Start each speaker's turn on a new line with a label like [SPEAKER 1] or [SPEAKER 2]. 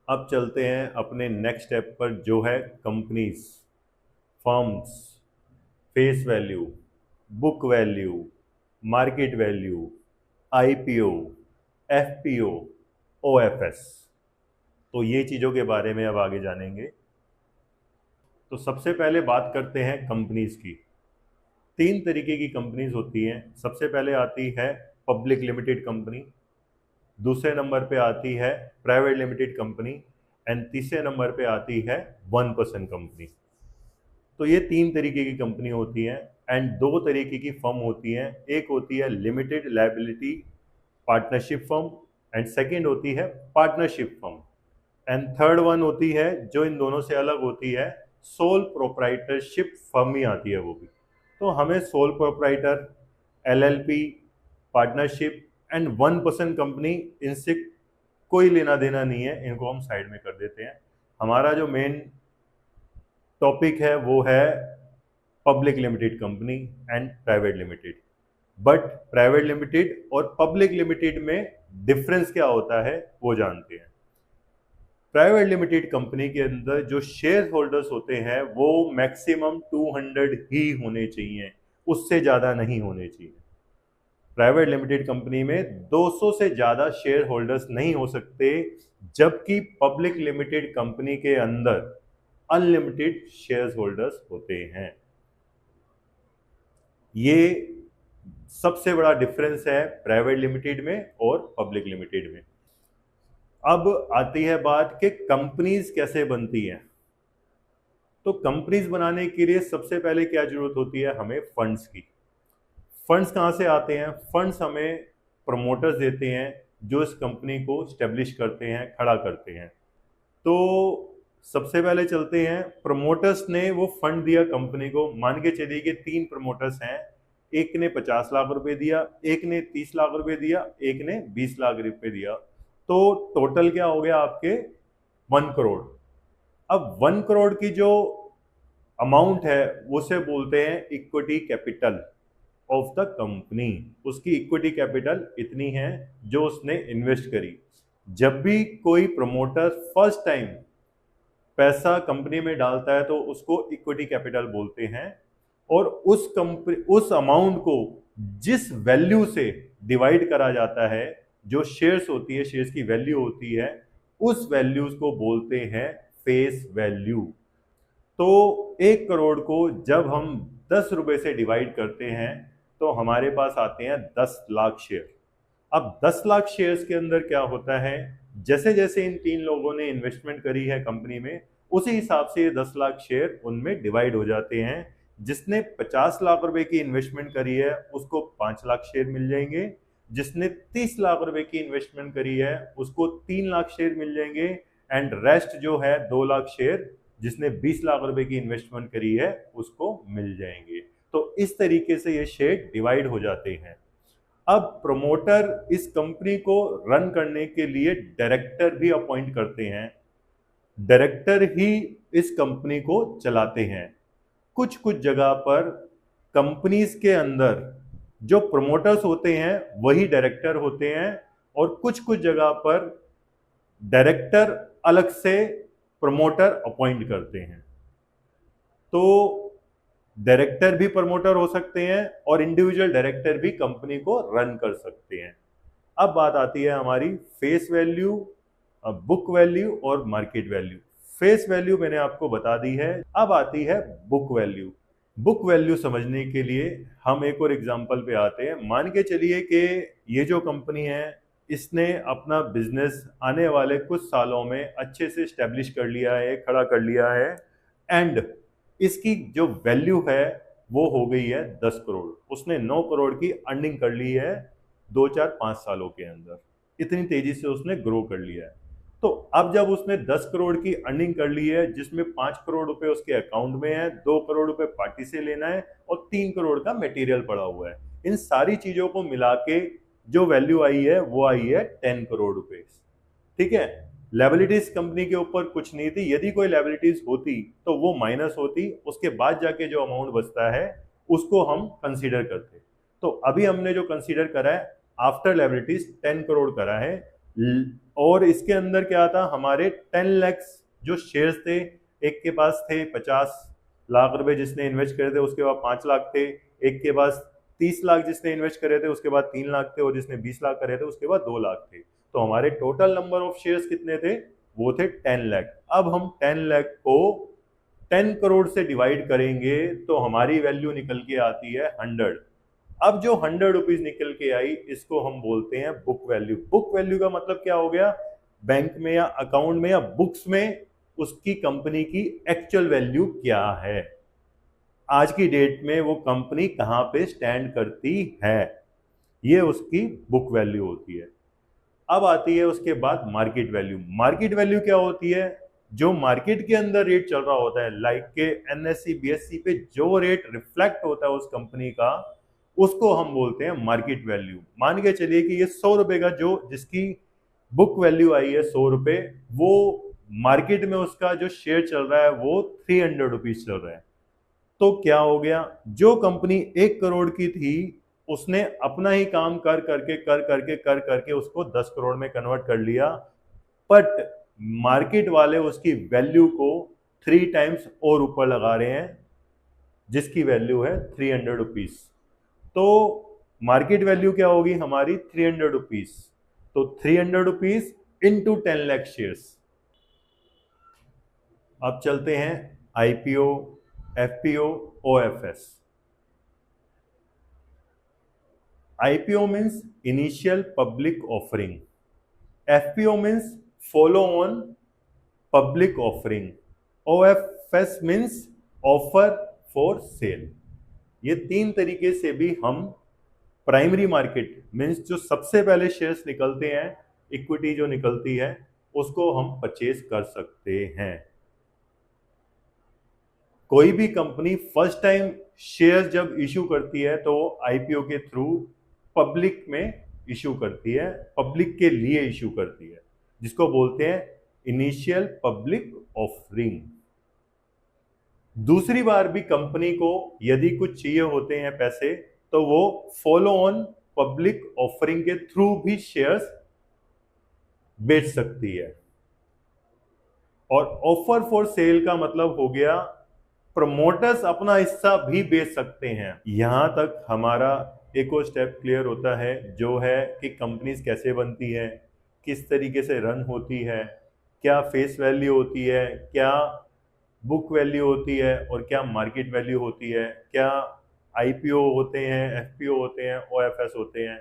[SPEAKER 1] अब चलते हैं अपने नेक्स्ट स्टेप पर जो है companies, firms, face value, book value, market value, IPO, FPO, OFS. तो ये चीज़ों के बारे में अब आगे जानेंगे। तो सबसे पहले बात करते हैं कंपनीज की। तीन तरीके की कंपनीज होती हैं। सबसे पहले आती है पब्लिक लिमिटेड कंपनी, दूसरे नंबर पे आती है प्राइवेट लिमिटेड कंपनी एंड तीसरे नंबर पे आती है 1% कंपनी। तो ये तीन तरीके की कंपनी होती हैं एंड दो तरीके की फर्म होती हैं। एक होती है limited liability partnership firm and second होती है partnership firm and third one होती है जो इन दोनों से अलग होती है, सोल प्रोप्राइटरशिप फर्म ही आती है वो भी। तो हमें sole proprietor, LLP, partnership and 1% company, इनसे कोई लेना देना नहीं है, इनको हम साइड में कर देते हैं। हमारा जो मेन टॉपिक है वो है public limited company and private limited. But private limited और पब्लिक लिमिटेड में डिफरेंस क्या होता है वो जानते हैं। प्राइवेट लिमिटेड कंपनी के अंदर जो शेयर होल्डर्स होते हैं वो मैक्सिमम 200 ही होने चाहिए, उससे ज़्यादा नहीं होने चाहिए। प्राइवेट लिमिटेड कंपनी में 200 से ज़्यादा शेयर होल्डर्स नहीं हो सकते, जबकि पब्लिक लिमिटेड कंपनी के अंदर अनलिमिटेड शेयर होल्डर्स होते हैं। ये सबसे बड़ा डिफरेंस है प्राइवेट लिमिटेड में और पब्लिक लिमिटेड में। अब आती है बात कि कंपनीज कैसे बनती हैं। तो कंपनीज बनाने के लिए सबसे पहले क्या जरूरत होती है, हमें फंड्स की। फंड्स कहाँ से आते हैं? फंड्स हमें प्रमोटर्स देते हैं जो इस कंपनी को स्टेब्लिश करते हैं, खड़ा करते हैं। तो सबसे पहले चलते हैं, प्रमोटर्स ने वो फंड दिया कंपनी को। मान के चलिए कि तीन प्रमोटर्स हैं, एक ने 50 लाख रुपए दिया, एक ने 30 लाख रुपए दिया, एक ने 20 लाख रुपए दिया। तो टोटल क्या हो गया आपके 1 करोड़। अब 1 करोड़ की जो अमाउंट है उसे बोलते हैं equity capital of the company. उसकी इक्विटी कैपिटल इतनी है जो उसने इन्वेस्ट करी। जब भी कोई प्रमोटर फर्स्ट टाइम पैसा कंपनी में डालता है तो उसको इक्विटी कैपिटल बोलते हैं। और उस अमाउंट को जिस वैल्यू से डिवाइड करा जाता है, जो शेयर्स होती है, शेयर्स की वैल्यू होती है, उस वैल्यूज को बोलते हैं फेस वैल्यू। तो 1 करोड़ को जब हम 10 रुपए से डिवाइड करते हैं तो हमारे पास आते हैं 10 लाख शेयर। अब 10 लाख शेयर्स के अंदर क्या होता है, जैसे जैसे इन तीन लोगों ने इन्वेस्टमेंट करी है कंपनी में, उसी हिसाब से ये 10 लाख शेयर उनमें डिवाइड हो जाते हैं। जिसने 50 लाख रुपए की इन्वेस्टमेंट करी है उसको 5 लाख शेयर मिल जाएंगे, जिसने 30 लाख रुपए की इन्वेस्टमेंट करी है उसको 3 लाख शेयर मिल जाएंगे एंड रेस्ट जो है 2 लाख शेयर जिसने 20 लाख रुपए की इन्वेस्टमेंट करी है उसको मिल जाएंगे। तो इस तरीके से ये शेयर डिवाइड हो जाते हैं। अब प्रमोटर इस कंपनी को रन करने के लिए डायरेक्टर भी अपॉइंट करते हैं। डायरेक्टर ही इस कंपनी को चलाते हैं। कुछ कुछ जगह पर कंपनीज के अंदर जो प्रमोटर्स होते हैं वही डायरेक्टर होते हैं और कुछ कुछ जगह पर डायरेक्टर अलग से प्रमोटर अपॉइंट करते हैं। तो डायरेक्टर भी प्रमोटर हो सकते हैं और इंडिविजुअल डायरेक्टर भी कंपनी को रन कर सकते हैं। अब बात आती है हमारी फेस वैल्यू, बुक वैल्यू और मार्केट वैल्यू। फेस वैल्यू मैंने आपको बता दी है, अब आती है बुक वैल्यू। बुक वैल्यू समझने के लिए हम एक और एग्जांपल पे आते हैं। मान के चलिए कि ये जो कंपनी है इसने अपना बिजनेस आने वाले कुछ सालों में अच्छे से स्टैब्लिश कर लिया है, खड़ा कर लिया है एंड इसकी जो वैल्यू है वो हो गई है 10 करोड़। उसने 9 करोड़ की अर्निंग कर ली है 2-4-5 सालों के अंदर। इतनी तेजी से उसने ग्रो कर लिया है। तो अब जब उसने 10 करोड़ की अर्निंग कर ली है जिसमें 5 करोड़ रुपए उसके अकाउंट में है, 2 करोड़ रुपए पार्टी से लेना है और 3 करोड़ का मटेरियल पड़ा हुआ है, इन सारी चीजों को मिला के जो वैल्यू आई है वो आई है 10 करोड़ रुपए। ठीक है, लायबिलिटीज कंपनी के ऊपर कुछ नहीं थी। यदि कोई लायबिलिटीज होती तो वो माइनस होती, उसके बाद जाके जो अमाउंट बचता है उसको हम कंसीडर करते। तो अभी हमने जो कंसीडर करा है आफ्टर लायबिलिटीज 10 करोड़ करा है। और इसके अंदर क्या था, हमारे 10 लाख जो शेयर्स थे, एक के पास थे 50 लाख रुपए जिसने इन्वेस्ट करे थे, उसके बाद 5 लाख थे, एक के पास 30 लाख जिसने इन्वेस्ट करे थे, उसके बाद 3 लाख थे, और जिसने 20 लाख करे थे उसके बाद 2 लाख थे। तो हमारे टोटल नंबर ऑफ शेयर्स कितने थे, वो थे 10 लाख। अब हम 10 लाख को 10 करोड़ से डिवाइड करेंगे तो हमारी वैल्यू निकल के आती है 100। अब जो 100 रुपीज निकल के आई, इसको हम बोलते हैं बुक वैल्यू। बुक वैल्यू का मतलब क्या हो गया, बैंक में या अकाउंट में या बुक्स में उसकी कंपनी की एक्चुअल वैल्यू क्या है, आज की डेट में वो कंपनी कहां पे स्टैंड करती है, ये उसकी बुक वैल्यू होती है। अब आती है उसके बाद मार्केट वैल्यू। मार्केट वैल्यू क्या होती है, जो मार्केट के अंदर रेट चल रहा होता है, लाइक के एनएससी बीएससी पे जो रेट रिफ्लेक्ट होता है उस कंपनी का, उसको हम बोलते हैं मार्केट वैल्यू। मान के चलिए कि ये 100 रुपए का जो जिसकी बुक वैल्यू आई है 100 रुपए, वो मार्केट में उसका जो शेयर चल रहा है वो 300 रुपीज चल रहा है। तो क्या हो गया, जो कंपनी 1 करोड़ की थी उसने अपना ही काम कर करके उसको 10 करोड़ में कन्वर्ट कर लिया, बट मार्केट वाले उसकी वैल्यू को 3 टाइम्स और ऊपर लगा रहे हैं, जिसकी वैल्यू है 300 रुपीज। तो मार्केट वैल्यू क्या होगी हमारी 300 रुपीज। तो 300 रुपीज इंटू 10 लाख शेयर्स। अब चलते हैं IPO, FPO, OFS. IPO means initial public offering, FPO means follow on public offering, OFS means offer for sale. ये 3 तरीके से भी हम प्राइमरी मार्केट मीन्स जो सबसे पहले शेयर्स निकलते हैं, इक्विटी जो निकलती है, उसको हम परचेज कर सकते हैं। कोई भी कंपनी फर्स्ट टाइम शेयर जब इशू करती है तो आईपीओ के थ्रू पब्लिक में इशू करती है, पब्लिक के लिए इशू करती है, जिसको बोलते हैं इनिशियल पब्लिक ऑफरिंग। दूसरी बार भी कंपनी को यदि कुछ चाहिए होते हैं पैसे, तो वो फॉलो ऑन पब्लिक ऑफरिंग के थ्रू भी शेयर्स बेच सकती है। और ऑफर फॉर सेल का मतलब हो गया प्रमोटर्स अपना हिस्सा भी बेच सकते हैं। यहां तक हमारा एक और स्टेप क्लियर होता है, जो है कि कंपनीज कैसे बनती है, किस तरीके से रन होती है, क्या फेस वैल्यू होती है, क्या बुक वैल्यू होती है, और क्या मार्केट वैल्यू होती है, क्या आईपीओ होते हैं, एफपीओ होते हैं, ओएफएस होते हैं।